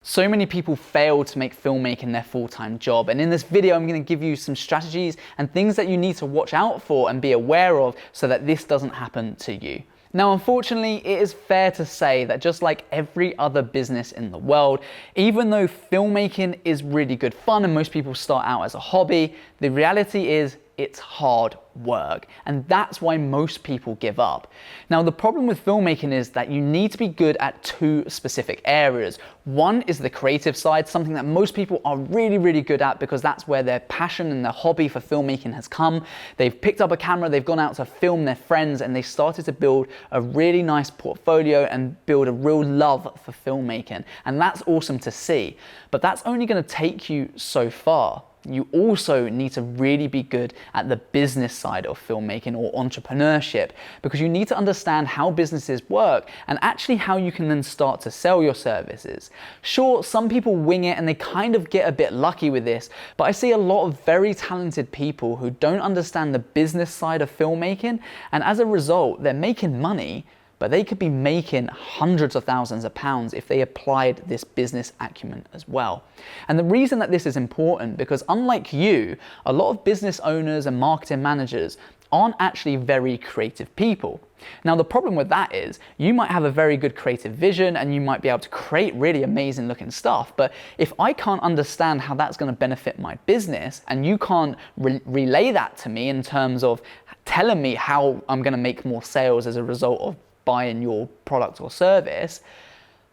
So many people fail to make filmmaking their full-time job, and in this video I'm going to give you some strategies and things that you need to watch out for and be aware of so that this doesn't happen to you. Now, unfortunately, it is fair to say that just like every other business in the world, even though filmmaking is really good fun and most people start out as a hobby, the reality is it's hard work, and that's why most people give up. Now, the problem with filmmaking is that you need to be good at two specific areas. One is the creative side, something that most people are really good at because that's where their passion and their hobby for filmmaking has come. They've picked up a camera, they've gone out to film their friends, and they started to build a really nice portfolio and build a real love for filmmaking. And that's awesome to see, but that's only going to take you so far. You also need to really be good at the business side of filmmaking or entrepreneurship, because you need to understand how businesses work and actually how you can then start to sell your services. Sure, some people wing it and they kind of get a bit lucky with this, but I see a lot of very talented people who don't understand the business side of filmmaking, and as a result, they're making money, but they could be making hundreds of thousands of pounds if they applied this business acumen as well. And the reason that this is important, because unlike you, a lot of business owners and marketing managers aren't actually very creative people. Now, the problem with that is you might have a very good creative vision and you might be able to create really amazing looking stuff, but if I can't understand how that's going to benefit my business and you can't relay that to me in terms of telling me how I'm going to make more sales as a result of buying your product or service,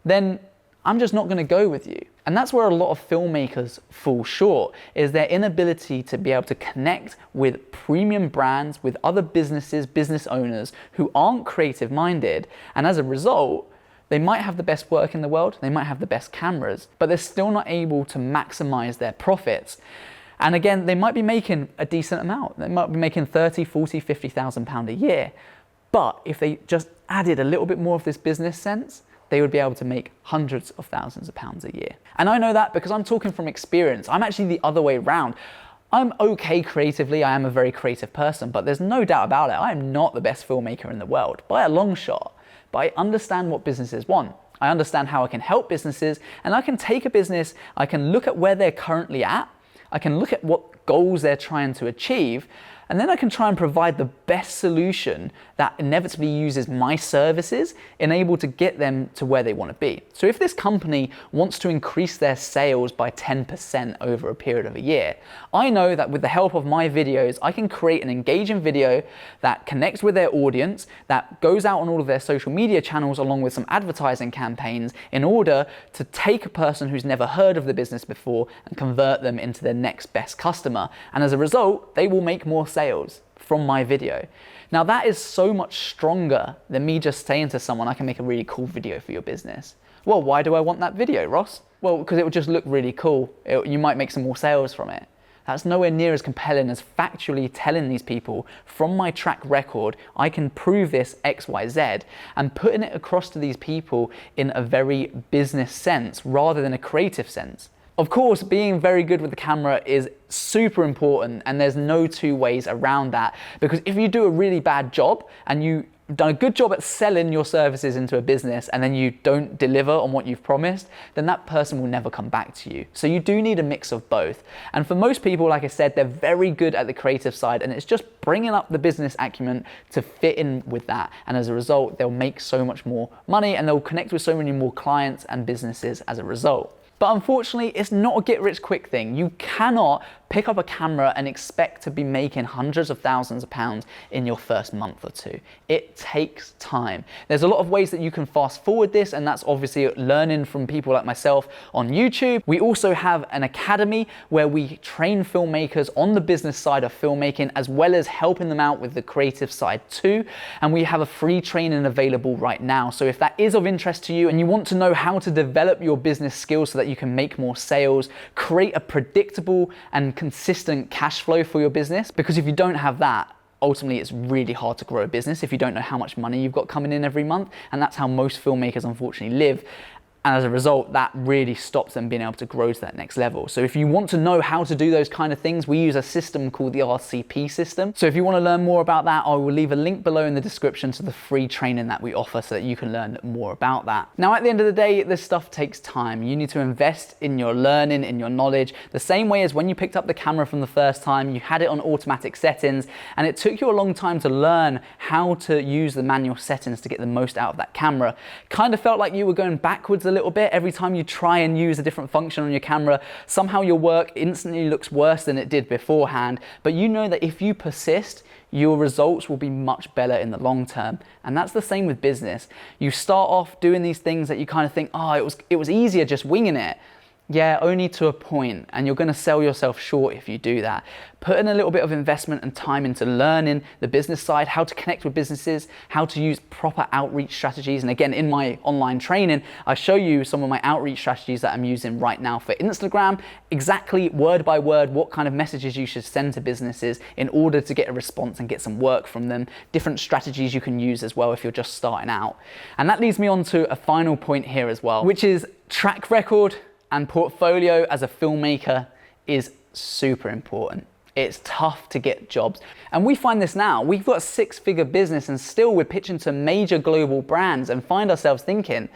then I'm just not going to go with you. And that's where a lot of filmmakers fall short, is their inability to be able to connect with premium brands, with other businesses, business owners who aren't creative minded. And as a result, they might have the best work in the world, they might have the best cameras, but they're still not able to maximize their profits. And again, they might be making a decent amount. They might be making 30, 40, 50,000 pounds a year. But if they just added a little bit more of this business sense, they would be able to make hundreds of thousands of pounds a year. And I know that because I'm talking from experience. I'm actually the other way around. I'm okay creatively, I am a very creative person, but there's no doubt about it, I am not the best filmmaker in the world, by a long shot. But I understand what businesses want. I understand how I can help businesses, and I can take a business, I can look at where they're currently at, I can look at what goals they're trying to achieve, and then I can try and provide the best solution that inevitably uses my services and able to get them to where they want to be. So if this company wants to increase their sales by 10% over a period of a year, I know that with the help of my videos, I can create an engaging video that connects with their audience, that goes out on all of their social media channels along with some advertising campaigns in order to take a person who's never heard of the business before and convert them into their next best customer. And as a result, they will make more sales from my video. Now, that is so much stronger than me just saying to someone, I can make a really cool video for your business. Well, why do I want that video, Ross? Well, because it would just look really cool. You might make some more sales from it. That's nowhere near as compelling as factually telling these people from my track record, I can prove this X, Y, Z, and putting it across to these people in a very business sense rather than a creative sense. Of course, being very good with the camera is super important, and there's no two ways around that, because if you do a really bad job and you've done a good job at selling your services into a business and then you don't deliver on what you've promised, then that person will never come back to you. So you do need a mix of both. And for most people, like I said, they're very good at the creative side, and it's just bringing up the business acumen to fit in with that. And as a result, they'll make so much more money and they'll connect with so many more clients and businesses as a result. But unfortunately, it's not a get-rich-quick thing. You cannot pick up a camera and expect to be making hundreds of thousands of pounds in your first month or two. It takes time. There's a lot of ways that you can fast forward this, and that's obviously learning from people like myself on YouTube. We also have an academy where we train filmmakers on the business side of filmmaking, as well as helping them out with the creative side too. And we have a free training available right now. So if that is of interest to you and you want to know how to develop your business skills so that you can make more sales, create a predictable and consistent cash flow for your business, because if you don't have that, ultimately it's really hard to grow a business if you don't know how much money you've got coming in every month, and that's how most filmmakers unfortunately live. And as a result, that really stops them being able to grow to that next level. So if you want to know how to do those kind of things, we use a system called the RCP system. So if you want to learn more about that, I will leave a link below in the description to the free training that we offer so that you can learn more about that. Now, at the end of the day, this stuff takes time. You need to invest in your learning, in your knowledge, the same way as when you picked up the camera from the first time, you had it on automatic settings, and it took you a long time to learn how to use the manual settings to get the most out of that camera. Kind of felt like you were going backwards a little bit. Every time you try and use a different function on your camera, somehow your work instantly looks worse than it did beforehand. But you know that if you persist, your results will be much better in the long term. And that's the same with business. You start off doing these things that you kind of think, oh, it was easier just winging it. Yeah, only to a point, and you're going to sell yourself short if you do that. Put in a little bit of investment and time into learning the business side, how to connect with businesses, how to use proper outreach strategies. And again, in my online training, I show you some of my outreach strategies that I'm using right now for Instagram, exactly word by word, what kind of messages you should send to businesses in order to get a response and get some work from them, different strategies you can use as well if you're just starting out. And that leads me on to a final point here as well, which is track record and portfolio as a filmmaker is super important. It's tough to get jobs. And we find this now. We've got a 6-figure business and still we're pitching to major global brands and find ourselves thinking,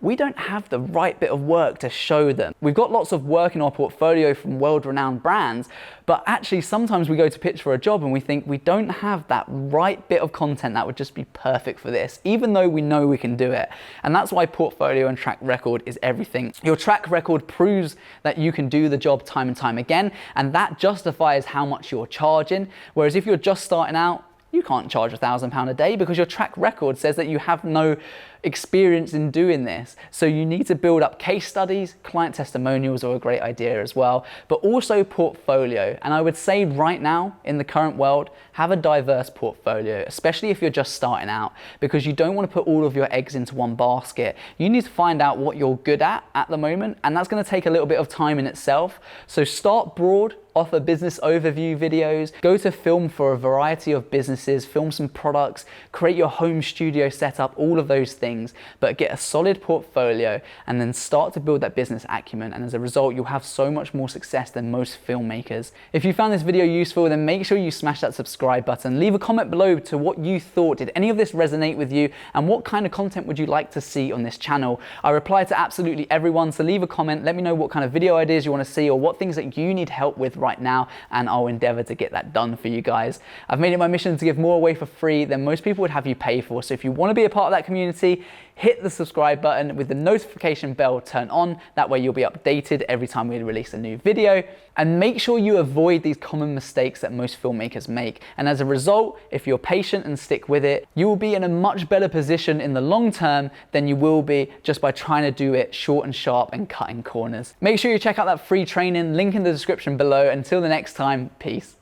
we don't have the right bit of work to show them. We've got lots of work in our portfolio from world-renowned brands, but actually sometimes we go to pitch for a job and we think we don't have that right bit of content that would just be perfect for this, even though we know we can do it. And that's why portfolio and track record is everything. Your track record proves that you can do the job time and time again, and that justifies how much you're charging. Whereas if you're just starting out, you can't charge £1,000 a day because your track record says that you have no experience in doing this. So you need to build up case studies. Client testimonials are a great idea as well, but also portfolio. And I would say right now in the current world, have a diverse portfolio, especially if you're just starting out, because you don't want to put all of your eggs into one basket. You need to find out what you're good at the moment, and that's going to take a little bit of time in itself. So start broad, offer business overview videos, go to film for a variety of businesses, film some products, create your home studio setup, all of those things, but get a solid portfolio and then start to build that business acumen. And as a result, you'll have so much more success than most filmmakers. If you found this video useful, then make sure you smash that subscribe button. Leave a comment below to what you thought. Did any of this resonate with you? And what kind of content would you like to see on this channel? I reply to absolutely everyone, so leave a comment. Let me know what kind of video ideas you want to see or what things that you need help with right now, and I'll endeavor to get that done for you guys. I've made it my mission to give more away for free than most people would have you pay for. So if you want to be a part of that community, hit the subscribe button with the notification bell turned on. That way you'll be updated every time we release a new video. And make sure you avoid these common mistakes that most filmmakers make. And as a result, if you're patient and stick with it, you will be in a much better position in the long term than you will be just by trying to do it short and sharp and cutting corners. Make sure you check out that free training, link in the description below. Until the next time, peace.